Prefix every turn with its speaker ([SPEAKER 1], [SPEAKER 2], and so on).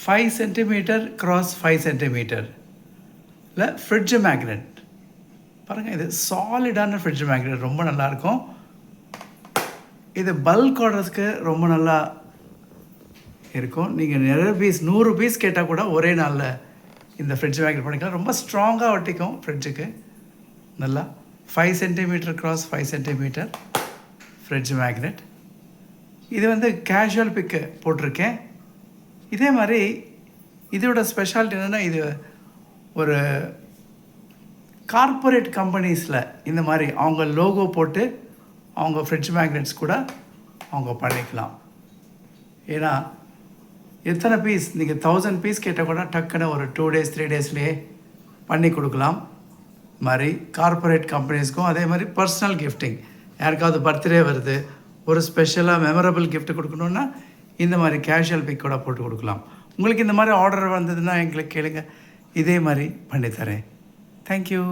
[SPEAKER 1] 5 centimetre cross 5 centimetre இல்லை fridge magnet பாருங்கள். இது சாலிடான ஃப்ரிட்ஜ் மேக்னெட் ரொம்ப நல்லாயிருக்கும். இது பல்க் ஆர்டர்ஸ்க்கு ரொம்ப நல்லா இருக்கும். நீங்கள் நிறைய பீஸ் 100 பீஸ் கேட்டால் கூட ஒரே நாளில் இந்த ஃப்ரிட்ஜ் மேக்னெட் பண்ணிக்கலாம். ரொம்ப ஸ்ட்ராங்காக ஒட்டிக்கும் ஃப்ரிட்ஜுக்கு. நல்லா 5 centimetre cross 5 centimetre fridge magnet. இது வந்து கேஷுவல் பிக்கு போட்டிருக்கேன். இதே மாதிரி இதோட ஸ்பெஷாலிட்டி என்னென்னா, இது ஒரு கார்ப்பரேட் கம்பெனிஸில் இந்த மாதிரி அவங்க லோகோ போட்டு அவங்க ஃப்ரிட்ஜ் மேக்னெட்ஸ் கூட அவங்க பண்ணிக்கலாம். ஏன்னா எத்தனை பீஸ் நீங்கள் 1000 பீஸ் கேட்டால் கூட டக்குன்னு ஒரு 2 days 3 daysலேயே பண்ணி கொடுக்கலாம். மாதிரி கார்ப்பரேட் கம்பெனிஸ்க்கும் அதே மாதிரி பர்சனல் கிஃப்டிங், யாருக்காவது பர்த்டே வருது, ஒரு ஸ்பெஷலாக மெமரபிள் கிஃப்ட் கொடுக்கணுன்னா இந்த மாதிரி கேஷுவல் பிக் கூட போட்டு கொடுக்கலாம். உங்களுக்கு இந்த மாதிரி ஆர்டர் வந்ததுன்னா எங்களுக்கு கேளுங்க, இதே மாதிரி பண்ணித்தரேன். தேங்க்யூ.